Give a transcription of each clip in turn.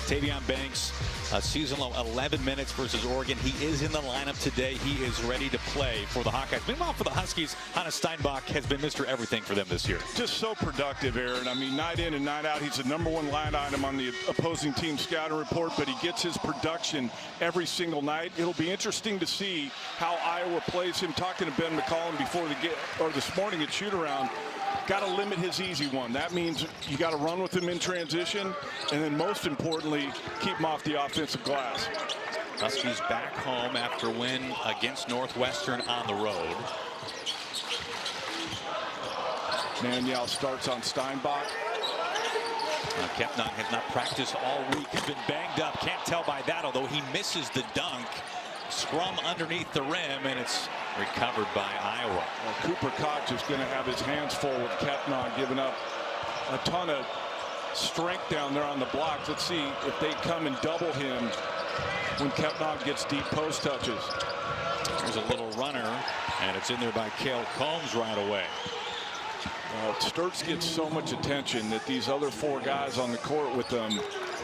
Tavion Banks, a season low 11 minutes versus Oregon. He is in the lineup today. He is ready to play for the Hawkeyes. Meanwhile, for the Huskies, Hannah Steinbach has been Mr. Everything for them this year. Just so productive, Aaron. I mean, night in and night out, he's the #1 line item on the opposing team scouting report, but he gets his production every single night. It'll be interesting to see how Iowa plays him. Talking to Ben McCollum before this morning at shoot-around, got to limit his easy one. That means you got to run with him in transition, and then most importantly, keep him off the offensive glass. Huskies back home after a win against Northwestern on the road. Maniel starts on Steinbach. Kepnon has not practiced all week. He's been banged up. Can't tell by that, although he misses the dunk. Scrum underneath the rim, and it's recovered by Iowa. Well, Cooper Koch is going to have his hands full with Kepnon giving up a ton of strength down there on the blocks. Let's see if they come and double him when Kepnon gets deep post touches. There's a little runner, and it's in there by Cale Combs right away. Stirtz gets so much attention that these other 4 guys on the court with them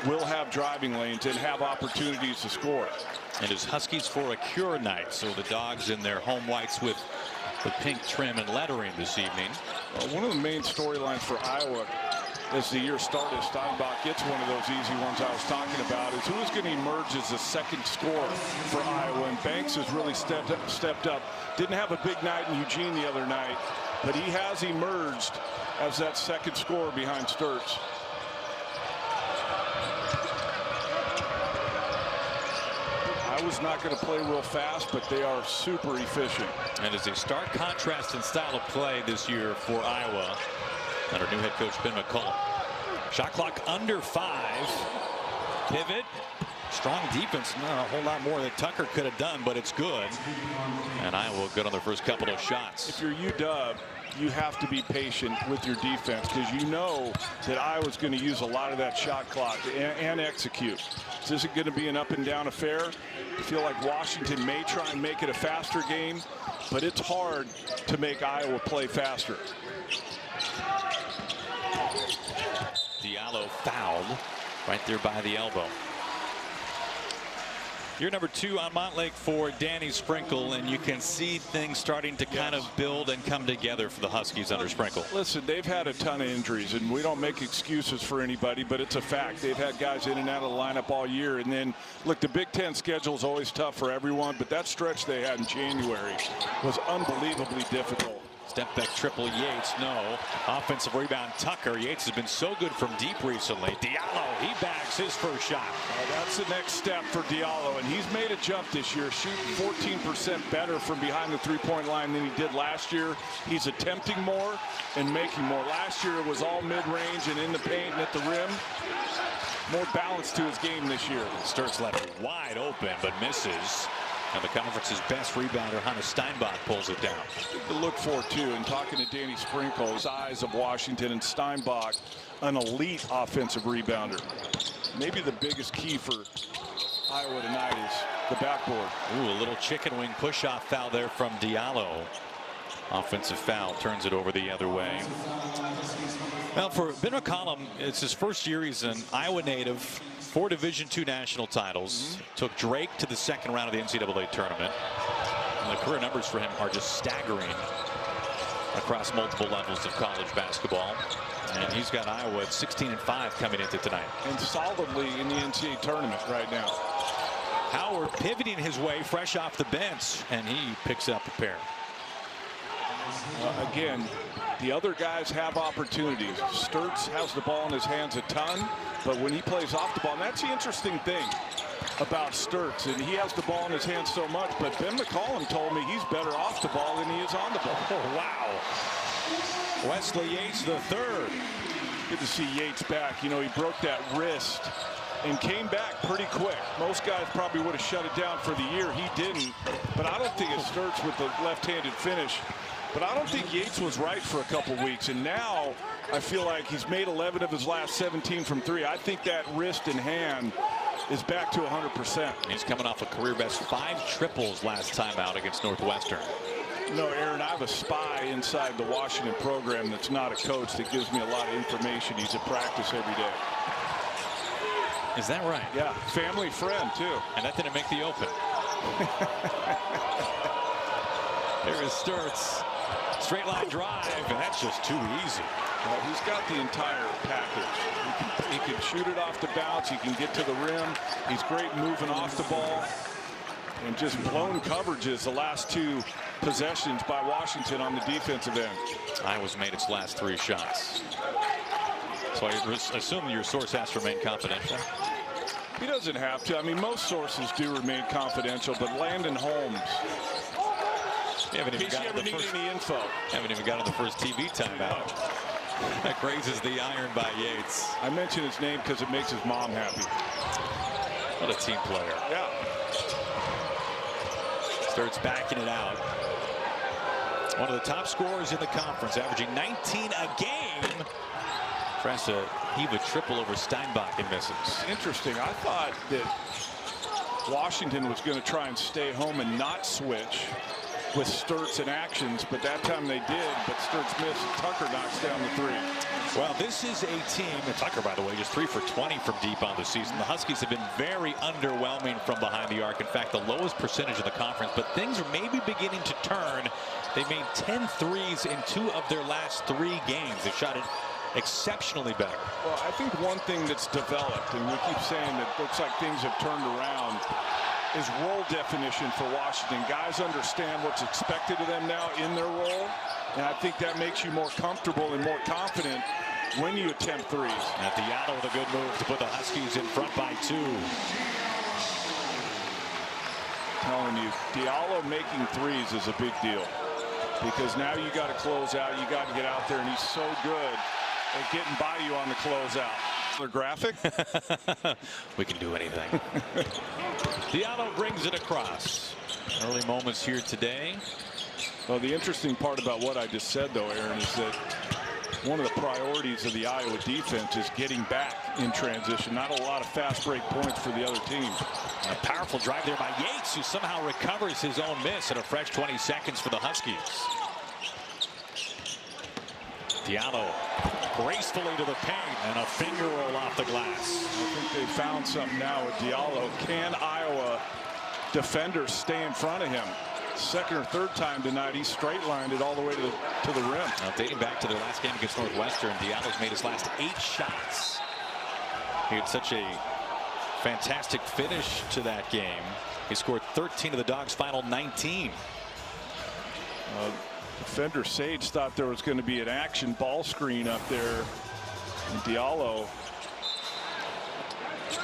will have driving lanes and have opportunities to score. It is Huskies for a cure night, so the Dogs in their home whites with the pink trim and lettering this evening. One of the main storylines for Iowa as the year started, Steinbach gets one of those easy ones I was talking about, is who is going to emerge as the second scorer for Iowa. And Banks has really stepped up. Didn't have a big night in Eugene the other night, but he has emerged as that second scorer behind Stirtz. Iowa's not going to play real fast, but they are super efficient. And as a stark contrast in style of play this year for Iowa under new head coach Ben McCollum. Shot clock under 5. Pivot. Strong defense. Not a whole lot more that Tucker could have done, but it's good. And Iowa good on their first couple of shots. If you're UW, you have to be patient with your defense because you know that Iowa's going to use a lot of that shot clock and execute. This isn't going to be an up and down affair. I feel like Washington may try and make it a faster game, but it's hard to make Iowa play faster. Diallo fouled right there by the elbow. Year number 2 on Montlake for Danny Sprinkle, and you can see things starting to kind of build and come together for the Huskies under Sprinkle. Listen, they've had a ton of injuries, and we don't make excuses for anybody, but it's a fact. They've had guys in and out of the lineup all year. And then, look, the Big Ten schedule is always tough for everyone, but that stretch they had in January was unbelievably difficult. Step back triple Yates, no. Offensive rebound Tucker. Yates has been so good from deep recently. Diallo, he bags his first shot. That's the next step for Diallo, and he's made a jump this year, shooting 14% better from behind the three-point line than he did last year. He's attempting more and making more. Last year it was all mid-range and in the paint and at the rim. More balance to his game this year. Stirtz left wide open, but misses. And the conference's best rebounder, Hannah Steinbach, pulls it down. To look for, too, and talking to Danny Sprinkle, size of Washington and Steinbach, an elite offensive rebounder. Maybe the biggest key for Iowa tonight is the backboard. Ooh, a little chicken wing push-off foul there from Diallo. Offensive foul, turns it over the other way. Well, for Ben McCollum, it's his first year. He's an Iowa native, 4 Division II national titles. Took Drake to the second round of the NCAA tournament. And the career numbers for him are just staggering across multiple levels of college basketball. And he's got Iowa at 16-5 coming into tonight. And solidly in the NCAA tournament right now. Howard pivoting his way fresh off the bench, and he picks up a pair. Again, the other guys have opportunities. Stirtz has the ball in his hands a ton, but when he plays off the ball, and that's the interesting thing about Stirtz, and he has the ball in his hands so much, but Ben McCollum told me he's better off the ball than he is on the ball. Oh, wow. Wesley Yates the third. Good to see Yates back. You know, he broke that wrist and came back pretty quick. Most guys probably would have shut it down for the year. He didn't, but I don't think it's Stirtz with the left-handed finish. But I don't think Yates was right for a couple weeks, and now I feel like he's made 11 of his last 17 from 3. I think that wrist and hand is back to 100%. He's coming off a career best 5 triples last time out against Northwestern. No, Aaron, I have a spy inside the Washington program that's not a coach that gives me a lot of information. He's at practice every day. Is that right? Yeah, family friend too. And that didn't make the open. Here is Stirtz. Straight line drive, and that's just too easy. Well, he's got the entire package. He can shoot it off the bounce. He can get to the rim. He's great moving off the ball. And just blown coverages the last 2 possessions by Washington on the defensive end. Iowa's made its last 3 shots. So I assume your source has to remain confidential. He doesn't have to. I mean, most sources do remain confidential, but Landon Holmes, Haven't even gotten the first info. Haven't even gotten the first TV timeout. That grazes the iron by Yates. I mention his name because it makes his mom happy. What a team player. Yeah. Starts backing it out. One of the top scorers in the conference, averaging 19 a game. Tries to heave a triple over Steinbach and misses. Interesting. I thought that Washington was going to try and stay home and not switch with Stirtz in actions, but that time they did. But Stirtz missed. Tucker knocks down the 3. Well, this is a team, and Tucker, by the way, just 3 for 20 from deep on the season. The Huskies have been very underwhelming from behind the arc. In fact, the lowest percentage of the conference, but things are maybe beginning to turn. They made 10 threes in 2 of their last 3 games. They shot it exceptionally better. Well, I think one thing that's developed, and we keep saying that looks like things have turned around, is role definition for Washington. Guys understand what's expected of them now in their role, and I think that makes you more comfortable and more confident when you attempt threes. At Diallo with a good move to put the Huskies in front by 2. Telling you, Diallo making threes is a big deal, because now you got to close out, you got to get out there, and he's so good at getting by you on the closeout. Their graphic. We can do anything. Diallo brings it across. Early moments here today. Well, the interesting part about what I just said, though, Aaron, is that one of the priorities of the Iowa defense is getting back in transition. Not a lot of fast break points for the other team. A powerful drive there by Yates, who somehow recovers his own miss, and a fresh 20 seconds for the Huskies. Diallo gracefully to the paint, and a finger roll off the glass. I think they found something now with Diallo. Can Iowa defenders stay in front of him? Second or third time tonight, he straight lined it all the way to the rim. Now, dating back to their last game against Northwestern, Diallo's made his last 8 shots. He had such a fantastic finish to that game. He scored 13 of the Dogs' final 19. Defender Sage thought there was going to be an action ball screen up there. And Diallo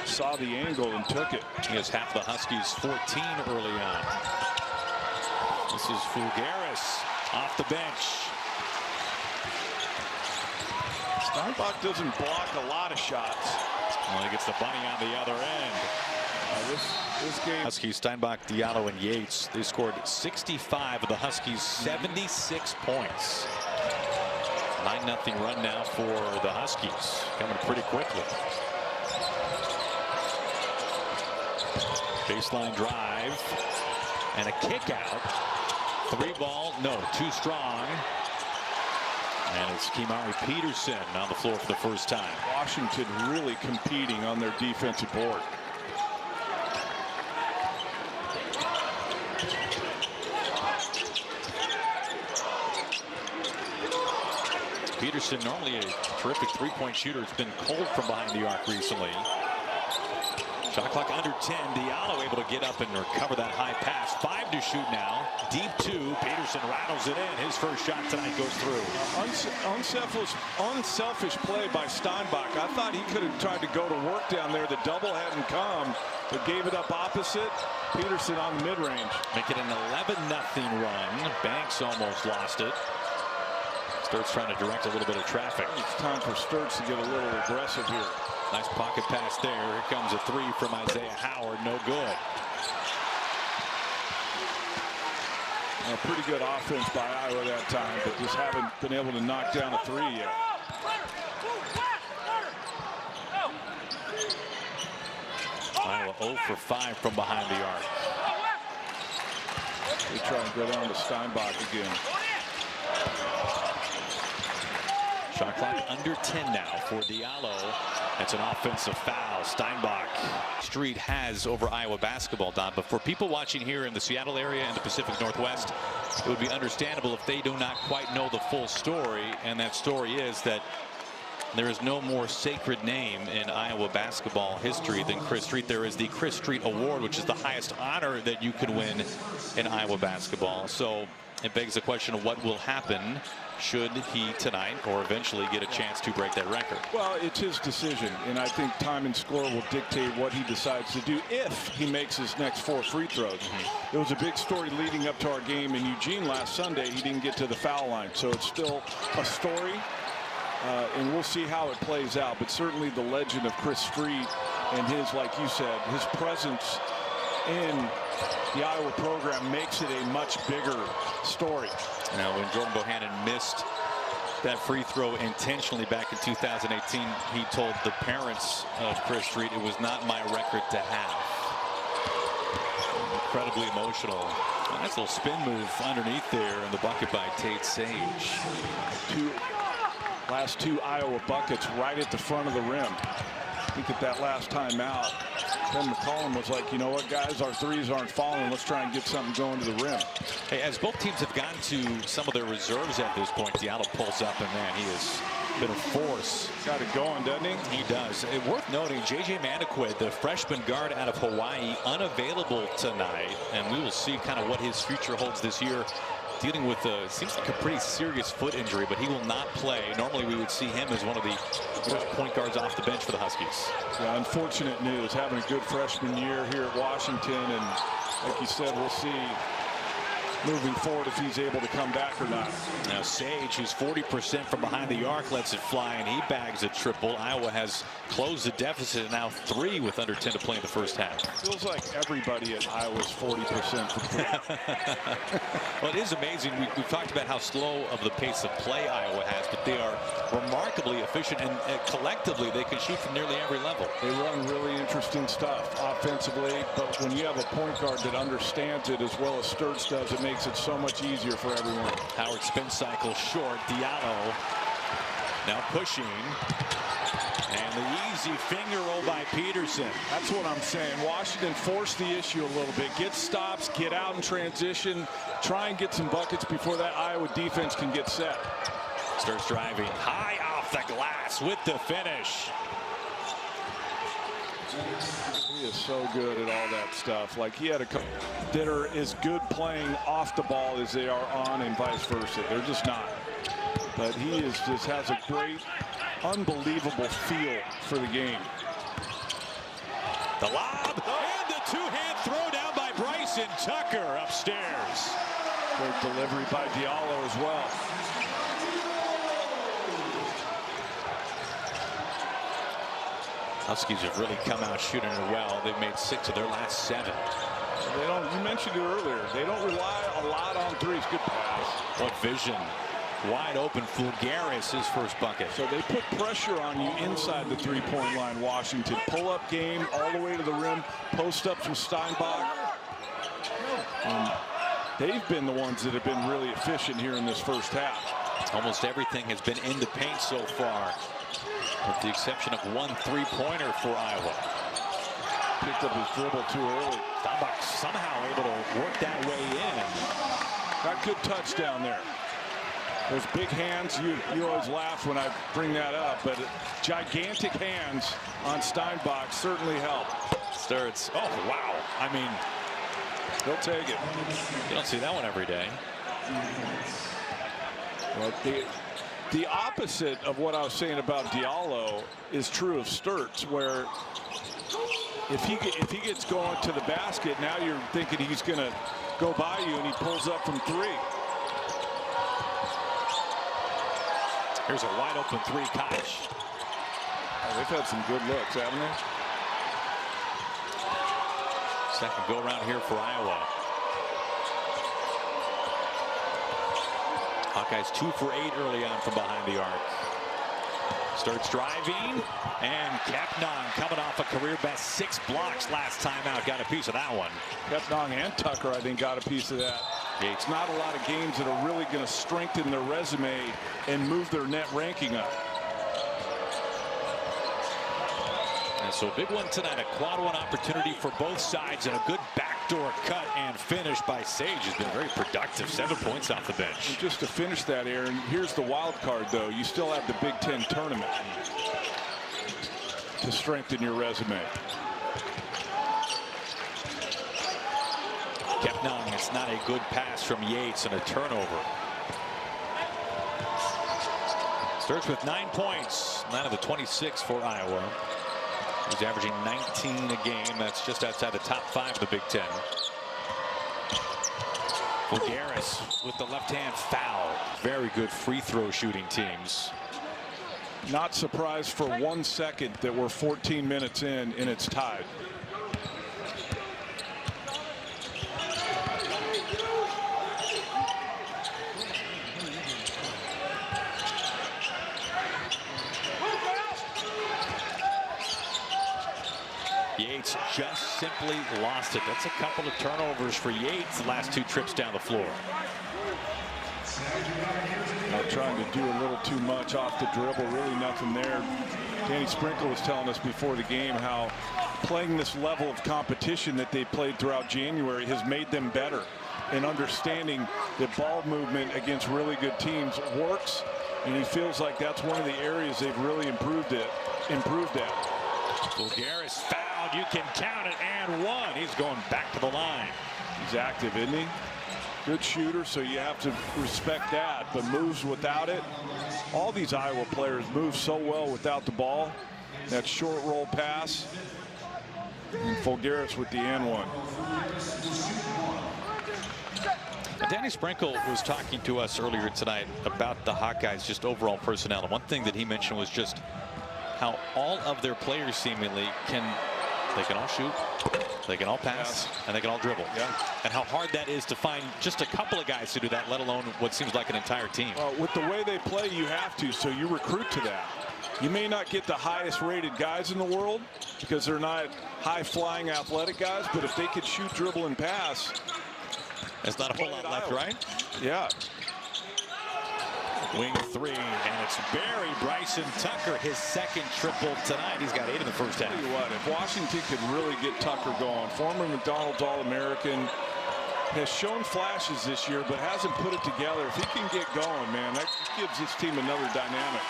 saw the angle and took it. He has half the Huskies 14 early on. This is Fulgaris off the bench. Steinbach doesn't block a lot of shots. Well, he gets the bunny on the other end. This game. Huskies, Steinbach, Diallo, and Yates. They scored 65 of the Huskies' 76 points. 9-0 run now for the Huskies. Coming pretty quickly. Baseline drive. And a kick out. 3 ball, no, too strong. And it's Kimari Peterson on the floor for the first time. Washington really competing on their defensive board. Peterson, normally a terrific 3-point shooter, has been cold from behind the arc recently. Shot clock under 10. Diallo able to get up and recover that high pass. 5 to shoot now. Deep 2. Peterson rattles it in. His first shot tonight goes through. Unselfish play by Steinbach. I thought he could have tried to go to work down there. The double hadn't come, but gave it up opposite. Peterson on the mid-range. Make it an 11-0 run. Banks almost lost it. Stirtz trying to direct a little bit of traffic. It's time for Stirtz to get a little aggressive here. Nice pocket pass there. Here comes a 3 from Isaiah Howard. No good. A pretty good offense by Iowa that time, but just haven't been able to knock down a 3 yet. Iowa 0 for 5 from behind the arc. They try and go down to Steinbach again. Shot clock under 10 now for Diallo. That's an offensive foul. Steinbach Street has over Iowa basketball, Don. But for people watching here in the Seattle area and the Pacific Northwest, it would be understandable if they do not quite know the full story. And that story is that there is no more sacred name in Iowa basketball history than Chris Street. There is the Chris Street Award, which is the highest honor that you can win in Iowa basketball. So it begs the question of what will happen should he tonight or eventually get a chance to break that record. Well, it's his decision, and I think time and score will dictate what he decides to do if he makes his next 4 free throws. It was a big story leading up to our game in Eugene last Sunday. He didn't get to the foul line, so it's still a story. And we'll see how it plays out. But certainly the legend of Chris Street and his, like you said, his presence in the Iowa program makes it a much bigger story. Now, when Jordan Bohannon missed that free throw intentionally back in 2018, he told the parents of Chris Street it was not my record to have. Incredibly emotional. A nice little spin move underneath there, and the bucket by Tate Sage. Last 2 Iowa buckets right at the front of the rim. I think at that last time out, Ben McCollum was like, you know what, guys, our threes aren't falling. Let's try and get something going to the rim. Hey, as both teams have gotten to some of their reserves at this point, Diallo pulls up, and man, he has been a force. Got it going, doesn't he? He does. Worth noting, J.J. Maniquid, the freshman guard out of Hawaii, unavailable tonight, and we will see kind of what his future holds this year. Dealing with seems like a pretty serious foot injury, but he will not play. Normally we would see him as one of the first point guards off the bench for the Huskies. Yeah, unfortunate news. Having a good freshman year here at Washington, and like you said, we'll see moving forward if he's able to come back or not. Now Sage, who's 40% from behind the arc, lets it fly, and he bags a triple. Iowa has closed the deficit, now 3 with under 10 to play in the first half. Feels like everybody at Iowa is 40% from 3. Well, it is amazing. We've talked about how slow of the pace of play Iowa has, but they are remarkably efficient, and collectively they can shoot from nearly every level. They run really interesting stuff offensively, but when you have a point guard that understands it as well as Stirtz does, it makes it so much easier for everyone. Howard spin cycle short. Diallo now pushing, and the easy finger roll by Peterson. That's what I'm saying. Washington forced the issue a little bit. Get stops, get out in transition, try and get some buckets before that Iowa defense can get set. Starts driving high off the glass with the finish. He is so good at all that stuff. Like, he had a couple that are as good playing off the ball as they are on, and vice versa. They're just not. But he is just has a great, unbelievable feel for the game. The lob and the two-hand throw down by Bryson Tucker upstairs. Great delivery by Diallo as well. Huskies have really come out shooting it well. They've made 6 of their last 7. They don't. You mentioned it earlier. They don't rely a lot on threes. Good pass. What vision! Wide open. Fulgaris, his first bucket. So they put pressure on you inside the three-point line. Washington pull-up game all the way to the rim. Post up from Steinbach. And they've been the ones that have been really efficient here in this first half. Almost everything has been in the paint so far, with the exception of 1 3-pointer for Iowa. Picked up his dribble too early. Steinbach somehow able to work that way in. Got good touch down there. Those big hands, you always laugh when I bring that up, but gigantic hands on Steinbach certainly help. Stirtz. Oh, wow. I mean, they'll take it. You don't see that one every day. Well, the opposite of what I was saying about Diallo is true of Stirtz, where if he gets going to the basket, now you're thinking he's going to go by you, and he pulls up from 3. Here's a wide open 3, Koch. Oh, they've had some good looks, haven't they? Second go around here for Iowa. Hawkeyes 2 for 8 early on from behind the arc. Starts driving, and Kepnong coming off a career best 6 blocks last time out. Got a piece of that one. Kepnong and Tucker, I think, got a piece of that. It's not a lot of games that are really going to strengthen their resume and move their net ranking up. And so big one tonight, a quad one opportunity for both sides, and a good backdoor cut and finish by Sage has been very productive. 7 points off the bench. And just to finish that, Aaron, here's the wild card, though. You still have the Big Ten tournament to strengthen your resume. Kepnang, it's not a good pass from Yates and a turnover. Stirtz with 9 points, 9 of the 26 for Iowa. He's averaging 19 a game. That's just outside the top 5 of the Big Ten. Fulgaris with the left-hand foul. Very good free throw shooting teams. Not surprised for 1 second that we're 14 minutes in and it's tied. Yates just simply lost it. That's a couple of turnovers for Yates the last 2 trips down the floor. Trying to do a little too much off the dribble. Really nothing there. Danny Sprinkle was telling us before the game how playing this level of competition that they played throughout January has made them better, and understanding that ball movement against really good teams works, and he feels like that's one of the areas they've really improved at. Fulgaris fouled. You can count it, and 1. He's going back to the line. He's active, isn't he? Good shooter, so you have to respect that, but moves without it. All these Iowa players move so well without the ball. That short roll pass. And Fulgaris with the and 1. Danny Sprinkle was talking to us earlier tonight about the Hawkeyes' just overall personnel. And one thing that he mentioned was just how all of their players seemingly can all shoot, they can all pass, and they can all dribble. Yeah. And how hard that is to find just a couple of guys to do that, let alone what seems like an entire team. Well, with the way they play, you have to, so you recruit to that. You may not get the highest rated guys in the world because they're not high flying athletic guys, but if they could shoot, dribble, and pass, there's not a whole lot left, right? Yeah. Wing 3, and it's Barry Bryson Tucker, his second triple tonight. He's got 8 in the first half. Tell you what, if Washington could really get Tucker going, former McDonald's All-American, has shown flashes this year, but hasn't put it together. If he can get going, man, that gives this team another dynamic.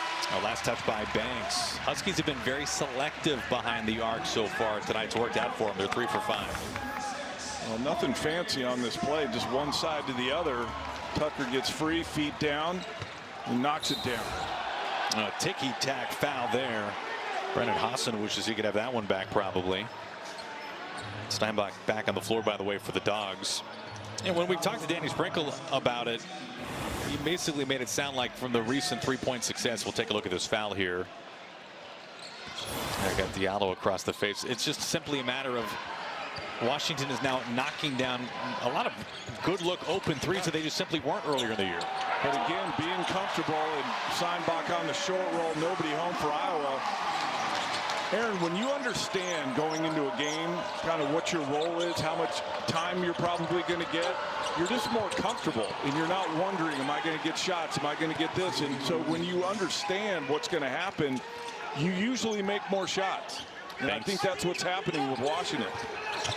Last touch by Banks. Huskies have been very selective behind the arc so far. Tonight's worked out for them. They're 3 for 5. Well, nothing fancy on this play, just one side to the other. Tucker gets free, feet down, and knocks it down. A ticky-tack foul there. Brennan Hassan wishes he could have that one back, probably. Steinbach back on the floor, by the way, for the Dogs. And when we talked to Danny Sprinkle about it, he basically made it sound like from the recent 3-point success. We'll take a look at this foul here. I got Diallo across the face. It's just simply a matter of Washington is now knocking down a lot of good look open threes that they just simply weren't earlier in the year. But again, being comfortable and Steinbach on the short roll, nobody home for Iowa. Aaron, when you understand going into a game kind of what your role is, how much time you're probably going to get, you're just more comfortable and you're not wondering, am I going to get shots? Am I going to get this? And so when you understand what's going to happen, you usually make more shots. And I think that's what's happening with Washington.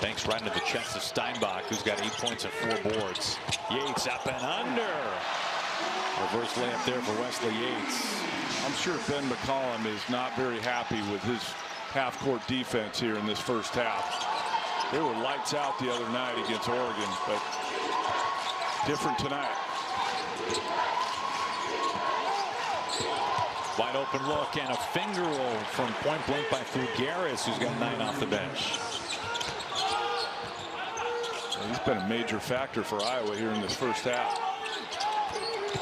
Banks right into the chest of Steinbach, who's got 8 points and 4 boards. Yates up and under. Reverse layup there for Wesley Yates. I'm sure Ben McCollum is not very happy with his half-court defense here in this first half. They were lights out the other night against Oregon, but different tonight. Wide open look and a finger roll from point blank by Fulgaris, who's got 9 off the bench. He's been a major factor for Iowa here in this first half.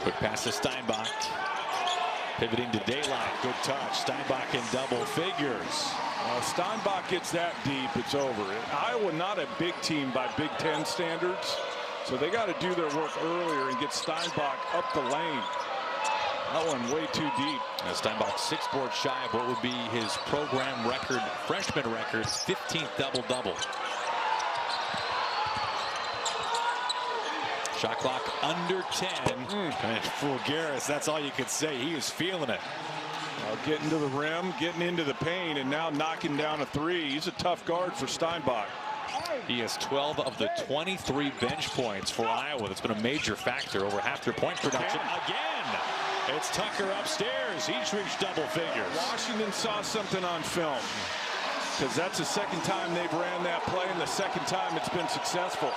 Quick pass to Steinbach. Pivoting to daylight. Good touch. Steinbach in double figures. Steinbach gets that deep, it's over. Iowa not a big team by Big Ten standards, so they got to do their work earlier and get Steinbach up the lane. That one way too deep. Steinbach 6 boards shy of what would be his program record, freshman record, 15th double-double. Shot clock under 10. And Fulgaris, that's all you could say. He is feeling it. Getting to the rim, getting into the paint, and now knocking down a three. He's a tough guard for Steinbach. He has 12 of the 23 bench points for Iowa. That's been a major factor over half their point production. Again, it's Tucker upstairs. He's reached double figures. Washington saw something on film, because that's the second time they've ran that play and the second time it's been successful.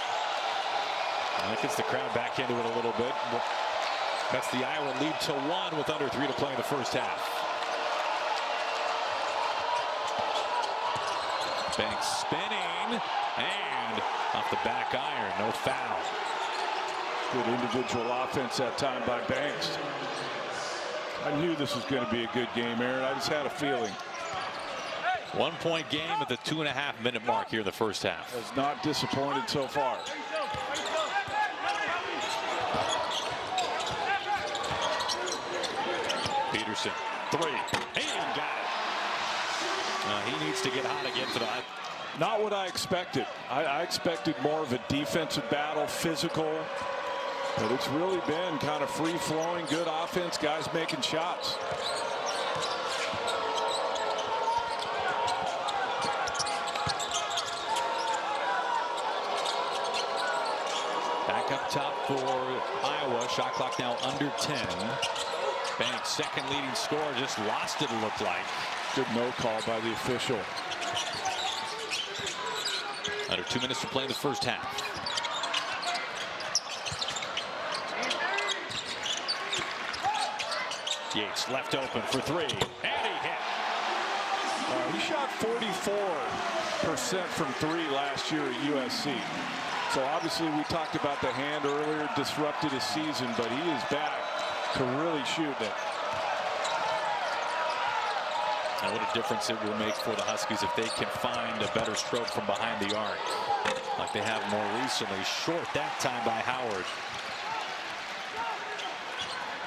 That gets the crowd back into it a little bit. That's the Iowa lead to 1 with under 3 to play in the first half. Banks spinning, and off the back iron, no foul. Good individual offense that time by Banks. I knew this was going to be a good game, Aaron. I just had a feeling. 1 point game at the 2.5-minute mark here in the first half. Has not disappointed so far. Peterson, 3. He got it. He needs to get hot again for that. Not what I expected. I expected more of a defensive battle, physical. But it's really been kind of free-flowing, good offense, guys making shots. Back up top for Iowa. Shot clock now under 10. Banks, second leading scorer, just lost it, looked like. Good no call by the official. Under 2 minutes to play in the first half. Yates left open for 3, and he hit. He shot 44% from 3 last year at USC. So obviously we talked about the hand earlier, disrupted his season, but he is back to really shooting it. And what a difference it will make for the Huskies if they can find a better stroke from behind the arc, like they have more recently. Short that time by Howard.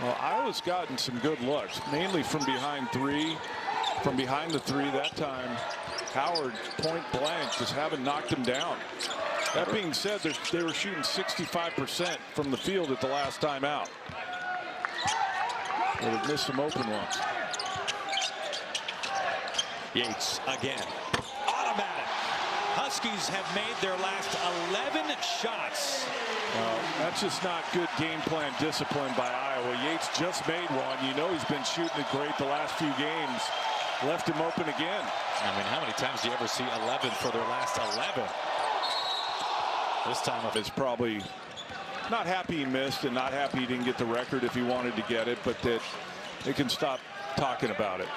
Well, Iowa's gotten some good looks, mainly from behind 3. From behind the 3 that time, Howard point blank just haven't knocked him down. That being said, they were shooting 65% from the field at the last time out. They would miss some open ones. Yates again. Automatic. Huskies have made their last 11 shots. That's just not good game plan discipline by Iowa. Yates just made one. You know he's been shooting it great the last few games. Left him open again. I mean, how many times do you ever see 11 for their last 11? This time is probably not happy he missed and not happy he didn't get the record if he wanted to get it, but that they can stop talking about it.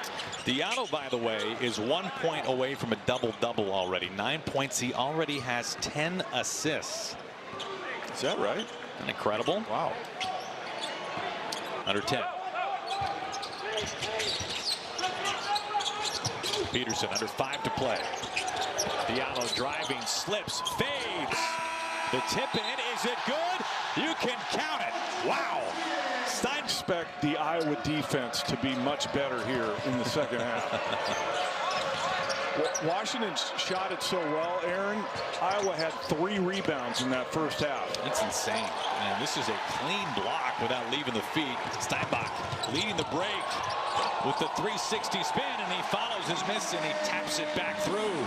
Diallo, by the way, is 1 point away from a double-double already. 9 points. He already has 10 assists. Is that right? Isn't incredible? Wow. Under 10. Peterson under 5 to play. Diallo driving, slips, fades. The tip in, is it good? You can count it. Wow. I expect the Iowa defense to be much better here in the second half. Washington shot it so well, Aaron. Iowa had 3 rebounds in that first half. It's insane. And this is a clean block without leaving the feet. Steinbach leading the break with the 360 spin, and he follows his miss and he taps it back through.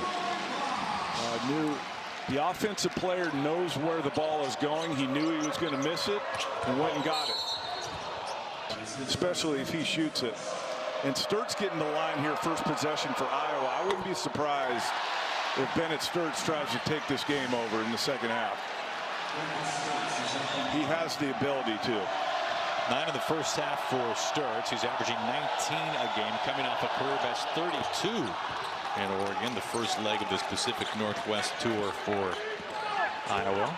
The offensive player knows where the ball is going. He knew he was going to miss it and went and got it, especially if he shoots it. And Stirtz getting the line here, first possession for Iowa. I wouldn't be surprised if Bennett Stirtz tries to take this game over in the second half. He has the ability to. 9 in the first half for Stirtz. He's averaging 19 a game, coming off a career best 32 in Oregon, the first leg of this Pacific Northwest tour for Iowa.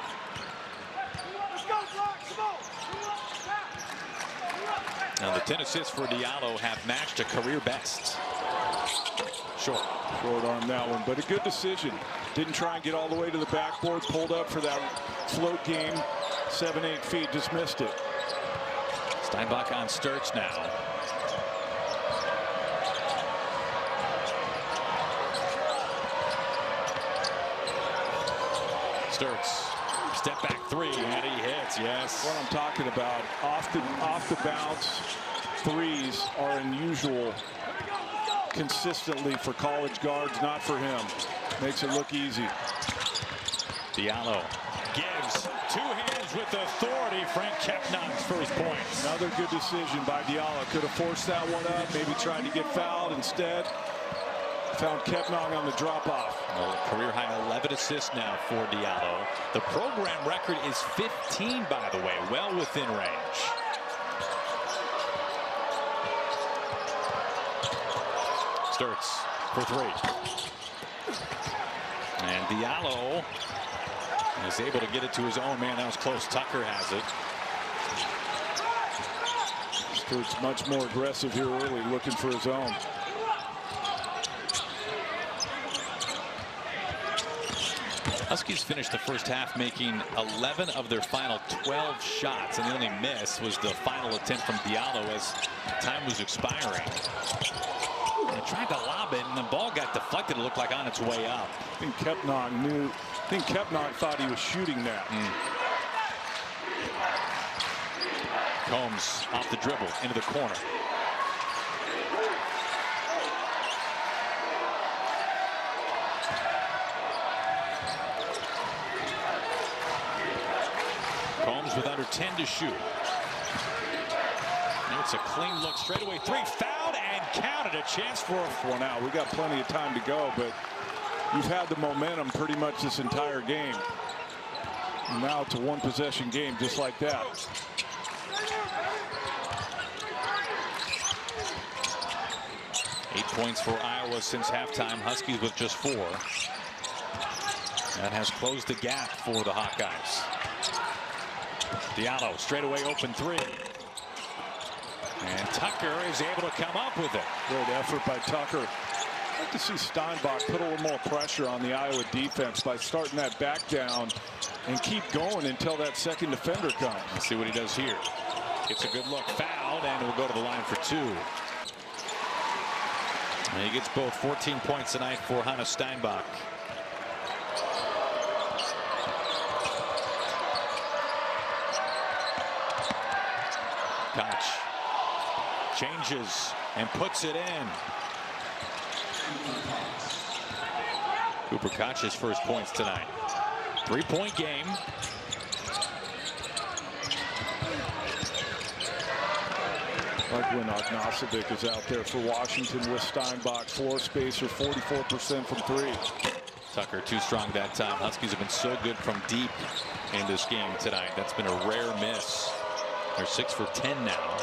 Now the 10 assists for Diallo have matched a career best. Short arm that one, but a good decision. Didn't try and get all the way to the backboard, pulled up for that float game. 7-8 feet, just missed it. Steinbach on Stirtz now. Stirtz, step back 3, and he hits. Yes. What I'm talking about, off the bounce threes are unusual consistently for college guards, not for him. Makes it look easy. Diallo gives two hands with authority. Frank Kepnon's first points. Another good decision by Diallo. Could have forced that one up, maybe tried to get fouled instead. Found Kepnon on the drop-off. Career high 11 assists now for Diallo. The program record is 15, by the way, well within range. Stirtz for three. And Diallo is able to get it to his own man. That was close. Tucker has it. Stirtz much more aggressive here early, looking for his own. Huskies finished the first half making 11 of their final 12 shots, and the only miss was the final attempt from Diallo as time was expiring. They tried to lob it, and the ball got deflected. It looked like on its way up. I think Kepnon thought he was shooting that. Combs off the dribble into the corner. Combs with under 10 to shoot. It's a clean look, straightaway three, fouled and counted. A chance for one out. We got plenty of time to go, but you've had the momentum pretty much this entire game. And now it's a one-possession game, just like that. Eight points for Iowa since halftime. Huskies with just 4. That has closed the gap for the Hawkeyes. Diallo straightaway open three. And Tucker is able to come up with it. Good effort by Tucker. I'd like to see Steinbach put a little more pressure on the Iowa defense by starting that back down and keep going until that second defender comes. Let's see what he does here. Gets a good look, fouled, and will go to the line for 2. And he gets both 14 points tonight for Hannes Steinbach. Koch changes and puts it in. Cooper Koch's first points tonight. 3-point game. Like when Ognasovic is out there for Washington with Steinbach, floor spacer, 44% from 3. Tucker too strong that time. Huskies have been so good from deep in this game tonight. That's been a rare miss. They're 6 for 10 now.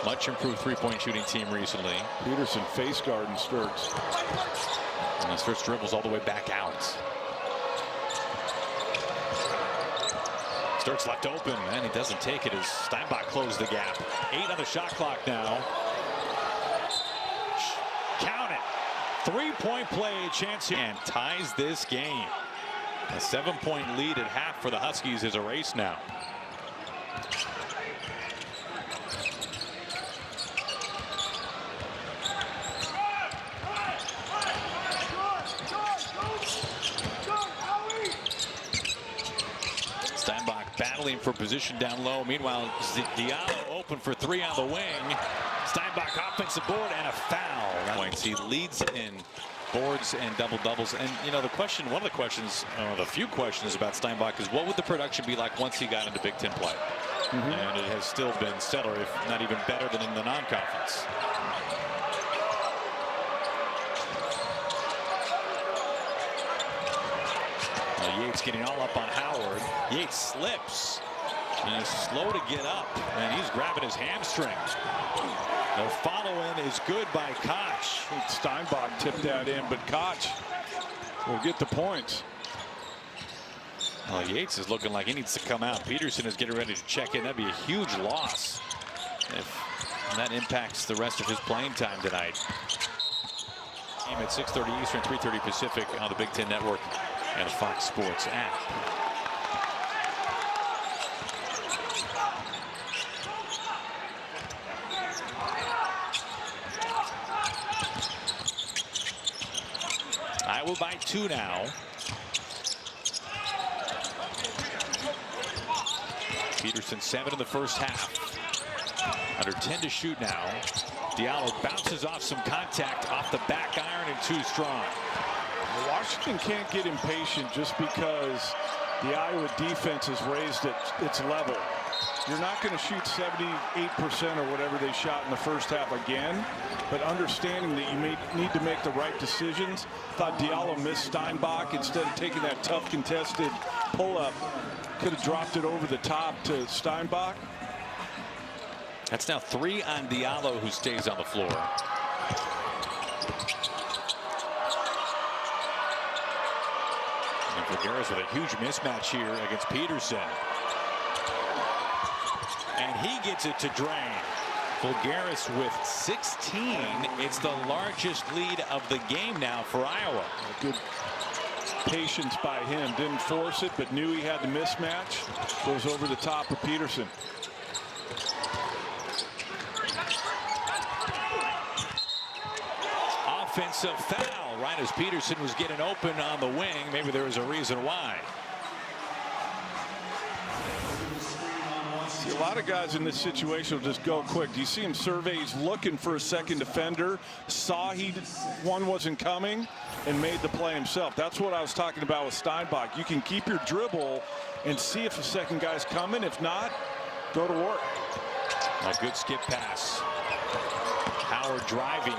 Much improved 3-point shooting team recently. Peterson face guarding Stirtz. And Stirtz dribbles all the way back out. Stirtz left open, and he doesn't take it as Steinbach closed the gap. 8 on the shot clock now. Count it. 3-point play chance here. And ties this game. A 7-point lead at half for the Huskies is erased now. Steinbach battling for position down low. Meanwhile, Diallo open for 3 on the wing. Steinbach offensive board and a foul. Points. He leads in boards and double-doubles. And, you know, the question, one of the questions, the few questions about Steinbach is what would the production be like once he got into Big Ten play? And it has still been stellar, if not even better than in the non-conference. Yates getting all up on Howard. Yates slips and is slow to get up, and he's grabbing his hamstring. The follow-in is good by Koch. Steinbach tipped that in, but Koch will get the points. Well, Yates is looking like he needs to come out. Peterson is getting ready to check in. That'd be a huge loss if that impacts the rest of his playing time tonight. Game at 6:30 Eastern, 3:30 Pacific on the Big Ten Network and the Fox Sports app. Iowa by 2 now. Peterson 7 in the first half. Under 10 to shoot now. Diallo bounces off some contact off the back iron and too strong. Washington can't get impatient just because the Iowa defense has raised its level. You're not going to shoot 78% or whatever they shot in the first half again, but understanding that you need to make the right decisions. Thought Diallo missed Steinbach instead of taking that tough contested pull-up. Could have dropped it over the top to Steinbach. That's now 3 on Diallo, who stays on the floor. And Fulgaris with a huge mismatch here against Peterson. And he gets it to drain. Fulgaris with 16. It's the largest lead of the game now for Iowa. Good patience by him. Didn't force it, but knew he had the mismatch. Goes over the top of Peterson. Offensive foul right as Peterson was getting open on the wing. Maybe there was a reason why. See, a lot of guys in this situation will just go quick. Do you see him survey? He's looking for a second defender. Saw one wasn't coming and made the play himself. That's what I was talking about with Steinbach. You can keep your dribble and see if a second guy's coming. If not, go to work. A good skip pass. Howard driving.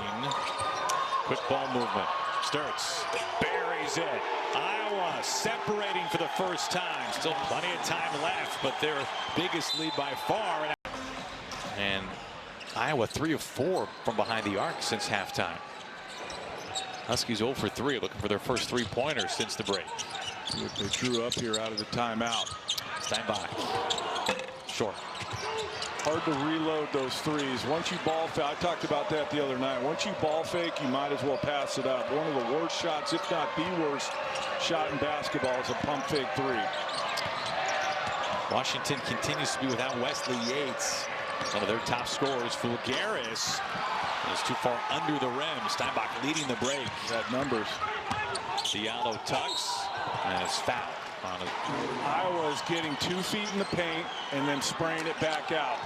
Quick ball movement. Stirtz buries it. Iowa separating for the first time. Still plenty of time left, but their biggest lead by far. And Iowa 3 of 4 from behind the arc since halftime. Huskies 0 for 3, looking for their first 3-pointer since the break. What they drew up here out of the timeout. Steinbach. Short. Hard to reload those threes. Once you ball fake, I talked about that the other night. Once you ball fake, you might as well pass it up. One of the worst shots, if not the worst shot in basketball, is a pump fake 3. Washington continues to be without Wesley Yates, one of their top scorers. Fulgaris is too far under the rim. Steinbach leading the break. That numbers. Diallo tucks and is fouled. Iowa is getting 2 feet in the paint and then spraying it back out.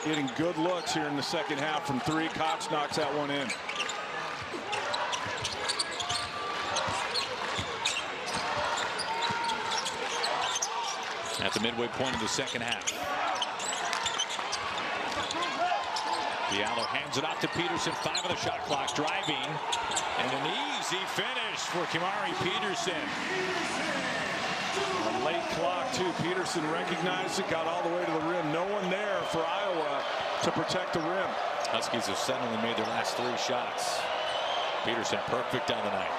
Getting good looks here in the second half from 3. Cox knocks that one in. At the midway point of the second half. Diallo hands it off to Peterson. 5 of the shot clock. Driving. And an easy finish for Kimari Peterson. A late clock, too. Peterson recognized it, got all the way to the rim. No one there for Iowa to protect the rim. Huskies have suddenly made their last 3 shots. Peterson perfect on the night.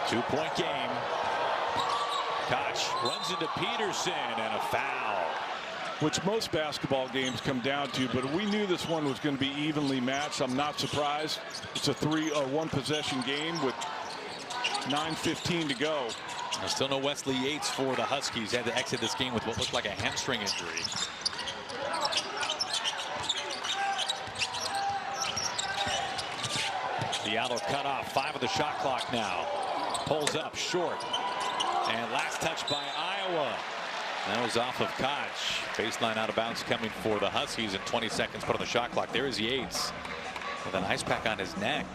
Two-point game. Koch runs into Peterson and a foul. Which most basketball games come down to, but we knew this one was going to be evenly matched. I'm not surprised. It's a 1 possession game with 9:15 to go. I still no Wesley Yates for the Huskies. Had to exit this game with what looked like a hamstring injury. Diallo cut off. 5 of the shot clock now. Pulls up short. And last touch by Iowa. That was off of Koch. Baseline out of bounds coming for the Huskies, and 20 seconds put on the shot clock. There is Yates with an ice pack on his neck.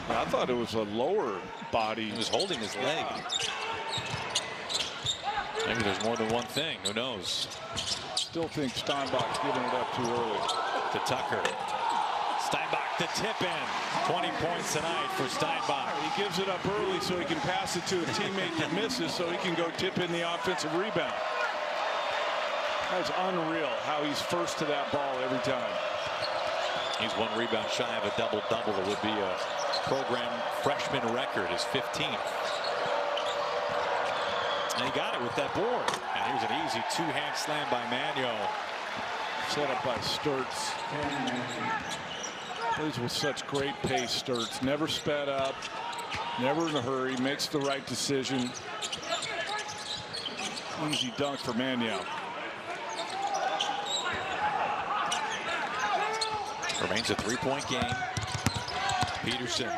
Yeah, I thought it was a lower body. He was holding his leg. Maybe there's more than one thing. Who knows? Still think Steinbach's giving it up too early. To Tucker. Steinbach the tip in. 20 points tonight for Steinbach. He gives it up early so he can pass it to a teammate that misses so he can go tip in the offensive rebound. That's unreal how he's first to that ball every time. He's 1 rebound shy of a double-double. That would be a program freshman record, his 15th. And he got it with that board. And here's an easy 2-hand slam by Magno. Set up by Stirtz. Plays with such great pace, Stirtz. Never sped up, never in a hurry, makes the right decision. Easy dunk for Magno. Remains a 3-point game. Peterson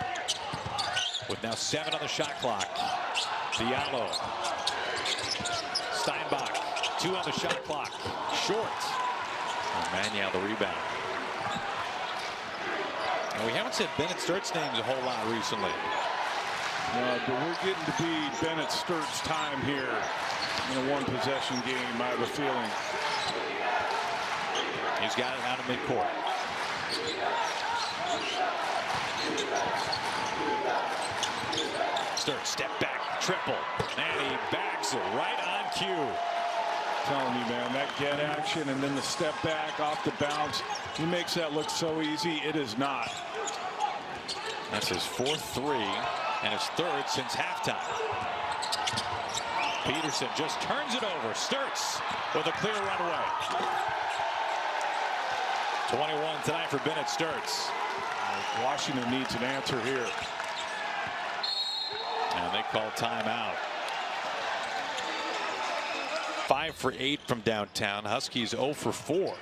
with now 7 on the shot clock. Diallo Steinbach, 2 on the shot clock. Short. Manuel the rebound. And we haven't said Bennett Stirtz names a whole lot recently. No, but we're getting to be Bennett Stirtz time here in a one-possession game, I have a feeling. He's got it out of midcourt. Stirtz, step back, triple, and he bags it right on cue. Telling you, man, that get action and then the step back off the bounce. He makes that look so easy. It is not. That's his 4th 3 and his 3rd since halftime. Peterson just turns it over. Stirtz with a clear runaway. 21 tonight for Bennett Stirtz. Washington needs an answer here. And they call timeout. 5 for 8 from downtown. Huskies 0 for 4.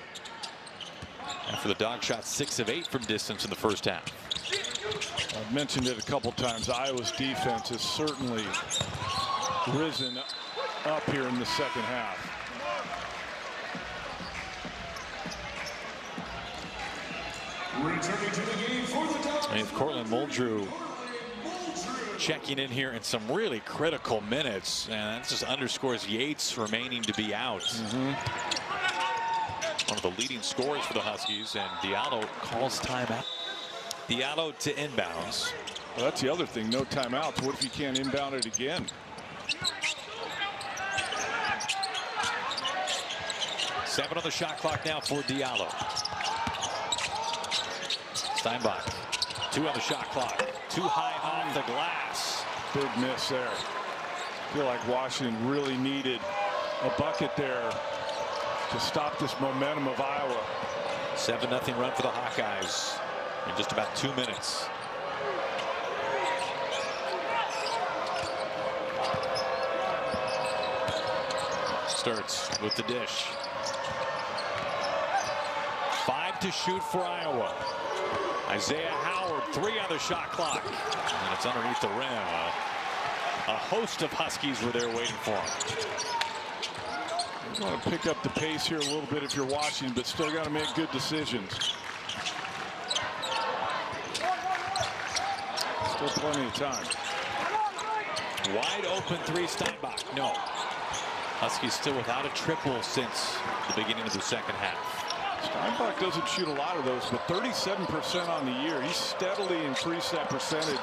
After the dog shot 6 of 8 from distance in the first half. I've mentioned it a couple times. Iowa's defense has certainly risen up here in the second half. Returning to the game for the Dogs. And Cortland Muldrew checking in here in some really critical minutes, and that just underscores Yates remaining to be out. One of the leading scorers for the Huskies, and Diallo calls timeout. Diallo to inbounds. Well, that's the other thing, no timeouts. What if you can't inbound it again? Seven on the shot clock now for Diallo. Steinbach, 2 on the shot clock. Too high off the glass. Big miss there. I feel like Washington really needed a bucket there to stop this momentum of Iowa. 7-0 run for the Hawkeyes in just about 2 minutes. Stirtz with the dish. 5 to shoot for Iowa. Isaiah Howard, 3 on the shot clock. And it's underneath the rim. A host of Huskies were there waiting for him. You want to pick up the pace here a little bit if you're Washington, but still got to make good decisions. Still plenty of time. Wide open 3, Steinbach. No. Huskies still without a triple since the beginning of the second half. Steinbach doesn't shoot a lot of those, but 37% on the year. He's steadily increased that percentage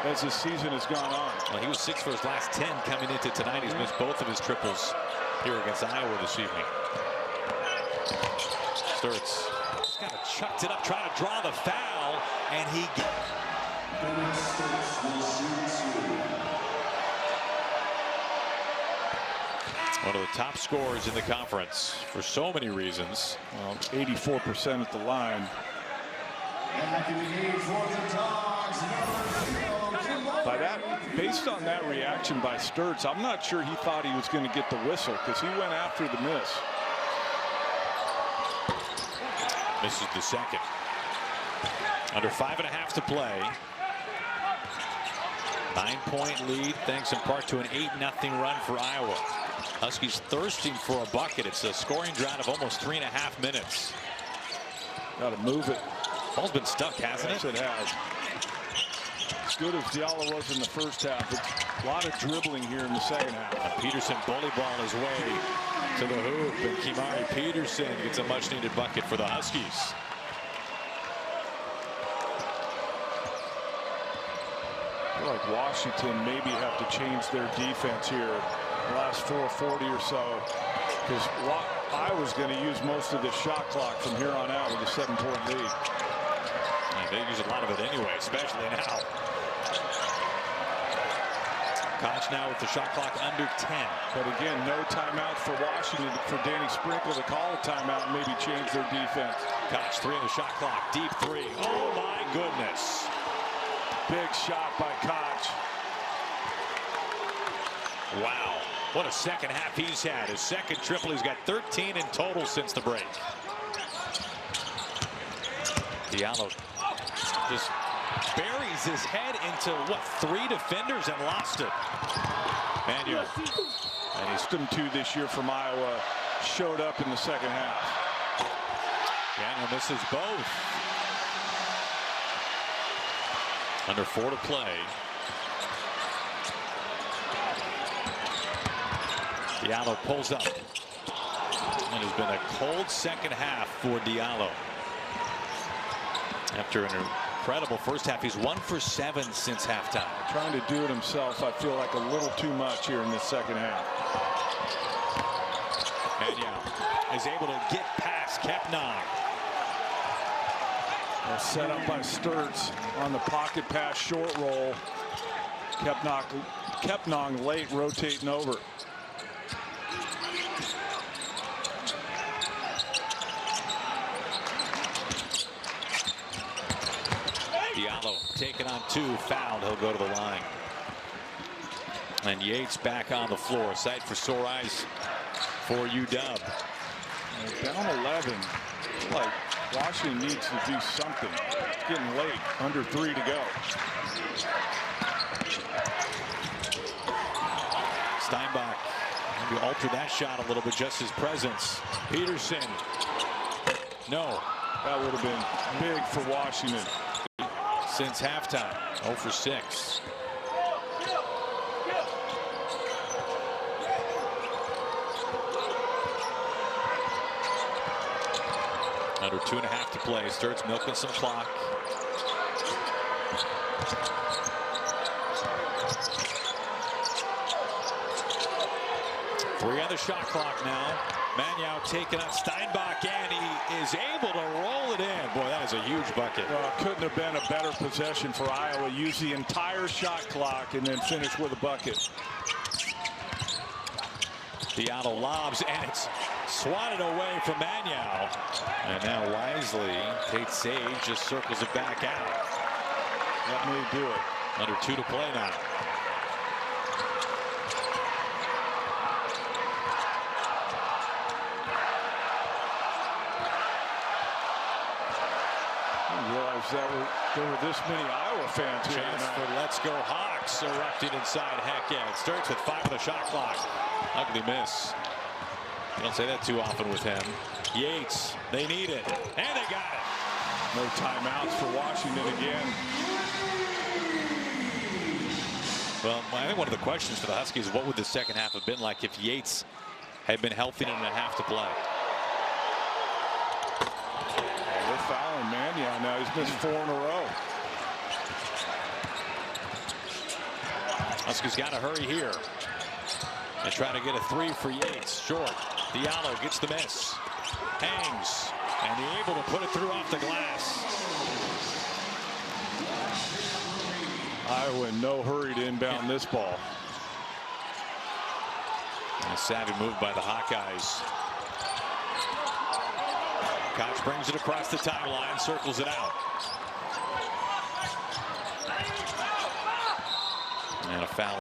as the season has gone on. Well, he was 6 for his last 10 coming into tonight. He's missed both of his triples here against Iowa this evening. Stirtz just kind of chucked it up, trying to draw the foul, and he one of the top scorers in the conference for so many reasons. Well, 84% at the line. By that, based on that reaction by Stirtz, I'm not sure he thought he was going to get the whistle because he went after the miss. Misses the second. Under 5.5 to play. 9-point lead, thanks in part to an 8-0 run for Iowa. Huskies thirsting for a bucket. It's a scoring drought of almost 3.5 minutes. Got to move it. Ball's been stuck, hasn't Yes, it has. As good as Diallo was in the first half, it's a lot of dribbling here in the second half. And Peterson bully ball his way to the hoop, and Kimari Peterson gets a much-needed bucket for the Huskies. I feel like Washington maybe have to change their defense here the last 4:40 or so, because Iowa's going to use most of the shot clock from here on out with a 7-point lead. And they use a lot of it anyway, especially now. Koch now with the shot clock under 10. But again, no timeouts for Washington, for Danny Sprinkle to call a timeout and maybe change their defense. Koch 3 on the shot clock, deep 3. Oh my goodness. Big shot by Koch. Wow, what a second half he's had. His second triple. He's got 13 in total since the break. Diallo just buries his head into, what, 3 defenders and lost it. Manuel And he's them two this year from Iowa showed up in the second half. Daniel misses both. Under 4 to play. Diallo pulls up. And it's been a cold second half for Diallo. After an incredible first half, he's 1 for 7 since halftime. Trying to do it himself, I feel like a little too much here in this second half. And yeah, is able to get past Kepnang. Set up by Stirtz on the pocket pass, short roll. Kepnang late, rotating over. Diallo taken on 2, fouled. He'll go to the line. And Yates back on the floor. Sight for sore eyes for UW. Down 11. Like Washington needs to do something. It's getting late. Under 3 to go. Steinbach maybe alter that shot a little bit. Just his presence. Peterson. No. That would have been big for Washington. Since halftime. 0 for 6. Under 2.5 to play. Stirtz milking some clock. Three on the shot clock now. Mannion taking on Steinbach, and he is able to roll it in. Boy, that is a huge bucket. Well, couldn't have been a better possession for Iowa. Use the entire shot clock and then finish with a bucket. Diallo lobs, and it's swatted away from Mannion. And now wisely, Tate Sage just circles it back out. Let me do it. Under 2 to play now. There were this many Iowa fans here. Chance for Let's Go Hawks erupted inside Heck. Stirtz with 5 on the shot clock. Ugly miss. You don't say that too often with him. Yates, they need it, and they got it. No timeouts for Washington again. Well, I think one of the questions for the Huskies, what would the second half have been like if Yates had been healthy and a half to play? They're fouling Mannion now. He's missed 4 in a row. Huskies got to hurry here. They try to get a 3 for Yates. Short. Diallo gets the miss. Hangs. And he's able to put it through off the glass. Iowa in no hurry to inbound this ball. And a savvy move by the Hawkeyes. Koch brings it across the timeline, circles it out. And a foul.